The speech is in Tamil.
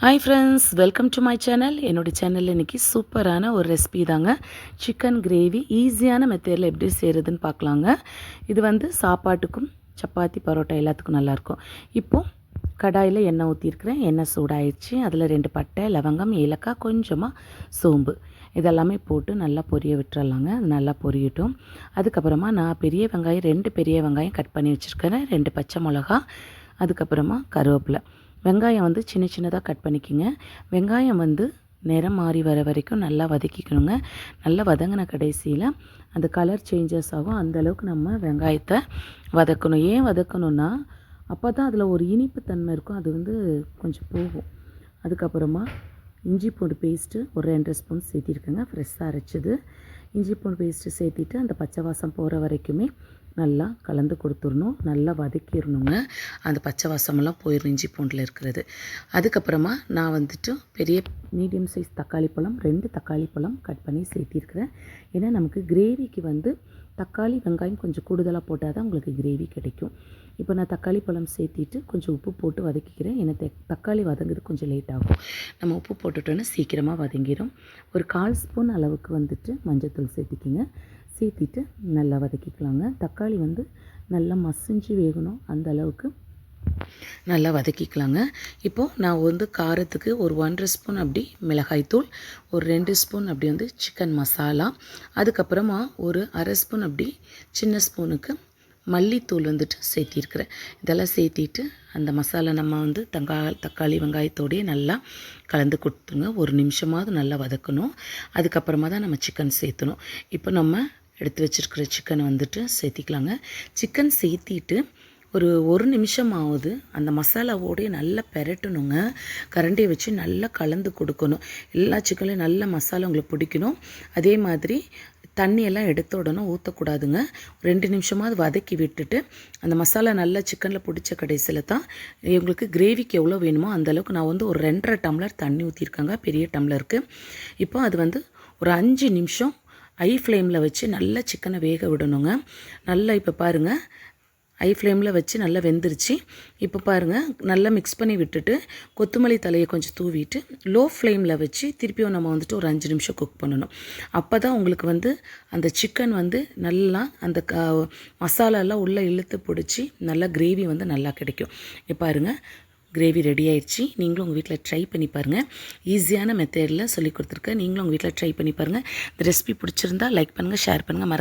Hi friends, welcome to my channel. என்னோடய சேனலில் இன்றைக்கி சூப்பரான ஒரு ரெசிபி தாங்க. சிக்கன் கிரேவி ஈஸியான மெத்தேடில் எப்படி செய்கிறதுன்னு பார்க்கலாங்க. இது வந்து சாப்பாட்டுக்கும் சப்பாத்தி பரோட்டா எல்லாத்துக்கும் நல்லாயிருக்கும். இப்போது கடாயில் எண்ணெய் ஊற்றிருக்கிறேன். எண்ணெய் சூடாயிடுச்சு. அதில் 2 பட்டை, லவங்கம், ஏலக்காய், கொஞ்சமாக சோம்பு இதெல்லாமே போட்டு நல்லா பொரிய விட்டுறலாங்க. அது நல்லா பொரியட்டும். அதுக்கப்புறமா நான் பெரிய வெங்காயம் 2 பெரிய வெங்காயம் கட் பண்ணி வச்சுருக்கிறேன். 2 பச்சை மிளகா, அதுக்கப்புறமா கருவேப்பிலை. வெங்காயம் வந்து சின்ன சின்னதாக கட் பண்ணிக்கோங்க. வெங்காயம் வந்து நிறம் மாறி வர வரைக்கும் நல்லா வதக்கிக்கணுங்க. நல்லா வதங்கின கடைசியில் அந்த கலர் சேஞ்சஸ் ஆகும். அந்தளவுக்கு நம்ம வெங்காயத்தை வதக்கணும். ஏன் வதக்கணுன்னா அப்போ தான் அதில் ஒரு இனிப்பு தன்மை இருக்கும். அது வந்து கொஞ்சம் போகும். அதுக்கப்புறமா இஞ்சி பூண்டு பேஸ்ட்டு ஒரு 2 ஸ்பூன் சேர்த்திருக்கேங்க. ஃப்ரெஷ்ஷாக அரைச்சது இஞ்சி பூண்டு பேஸ்ட்டு சேர்த்திட்டு அந்த பச்சை வாசம் போகிற வரைக்குமே நல்லா கலந்து கொடுத்துடணும். நல்லா வதக்கிடணுங்க. அந்த பச்சை வாசமெல்லாம் போயிடும் இஞ்சி பூண்டில் இருக்கிறது. அதுக்கப்புறமா நான் வந்துட்டு பெரிய மீடியம் சைஸ் தக்காளி பழம் 2 தக்காளி பழம் கட் பண்ணி சேர்த்திருக்கிறேன். ஏன்னா நமக்கு கிரேவிக்கு வந்து தக்காளி வெங்காயம் கொஞ்சம் கூடுதலாக போட்டால் தான் உங்களுக்கு கிரேவி கிடைக்கும். இப்போ நான் தக்காளி பழம் சேர்த்திட்டு கொஞ்சம் உப்பு போட்டு வதக்கிக்கிறேன். ஏன்னா தக்காளி வதங்குறது கொஞ்சம் லேட் ஆகும். நம்ம உப்பு போட்டுட்டோன்னா சீக்கிரமாக வதங்கிடும். ஒரு 1/4 ஸ்பூன் அளவுக்கு வந்துட்டு மஞ்சள்தூள் சேர்த்திக்கிங்க. சேர்த்திட்டு நல்லா வதக்கிக்கலாங்க. தக்காளி வந்து நல்லா மசிஞ்சு வேகணும். அந்த அளவுக்கு நல்லா வதக்கிக்கலாங்க. இப்போது நான் வந்து காரத்துக்கு ஒரு 1/2 ஸ்பூன் அப்படி மிளகாய்த்தூள், ஒரு 2 ஸ்பூன் அப்படி வந்து சிக்கன் மசாலா, அதுக்கப்புறமா ஒரு 1/2 ஸ்பூன் அப்படி சின்ன ஸ்பூனுக்கு மல்லித்தூள் வந்துட்டு சேர்த்திருக்கிறேன். இதெல்லாம் சேர்த்திட்டு அந்த மசாலா நம்ம வந்து தக்காளி வெங்காயத்தோடையே நல்லா கலந்து கொடுத்துங்க. ஒரு நிமிஷமாவது நல்லா வதக்கணும். அதுக்கப்புறமா தான் நம்ம சிக்கன் சேர்த்தணும். இப்போ நம்ம எடுத்து வச்சுருக்கிற சிக்கனை வந்துட்டு சேர்த்திக்கலாங்க. சிக்கன் சேர்த்திட்டு ஒரு நிமிஷமாவது அந்த மசாலாவோடையே நல்லா பெரட்டணுங்க. கரண்டியை வச்சு நல்லா கலந்து கொடுக்கணும். எல்லா சிக்கன்லையும் நல்ல மசாலா உங்களுக்கு பிடிக்கணும். அதே மாதிரி தண்ணியெல்லாம் எடுத்த உடனே ஊற்றக்கூடாதுங்க. 2 நிமிஷமாவது வதக்கி விட்டுட்டு அந்த மசாலா நல்லா சிக்கனில் பிடிச்ச கடைசியில் தான் உங்களுக்கு கிரேவிக்கு எவ்வளோ வேணுமோ அந்தளவுக்கு நான் வந்து ஒரு 2.5 டம்ளர் தண்ணி ஊற்றிருக்கேங்க, பெரிய டம்ளருக்கு. இப்போ அது வந்து ஒரு 5 நிமிஷம் ஹை ஃப்ளேமில் வச்சு நல்லா சிக்கனை வேக விடணுங்க. நல்லா இப்போ பாருங்கள், ஹை ஃப்ளேமில் வச்சு நல்லா வெந்துருச்சு. இப்போ பாருங்கள், நல்லா மிக்ஸ் பண்ணி விட்டுட்டு கொத்தமல்லி தலையை கொஞ்சம் தூவிட்டு லோ ஃப்ளேமில் வச்சு திருப்பியும் நம்ம வந்துட்டு ஒரு 5 நிமிஷம் குக் பண்ணணும். அப்போ தான் உங்களுக்கு வந்து அந்த சிக்கன் வந்து நல்லா அந்த மசாலாலாம் உள்ளே இழுத்து பிடிச்சி நல்லா கிரேவி வந்து நல்லா கிடைக்கும். இப்போ பாருங்கள், கிரேவி ரெடி ஆயிடுச்சு. நீங்களும் உங்கள் வீட்டில் ட்ரை பண்ணி பாருங்கள். ஈஸியான மெத்தேடில் சொல்லி கொடுத்துருக்கேன். நீங்களும் உங்கள் வீட்டில் ட்ரை பண்ணி பாருங்கள். இந்த ரெசிபி பிடிச்சிருந்தா லைக் பண்ணுங்கள், ஷேர் பண்ணுங்கள்.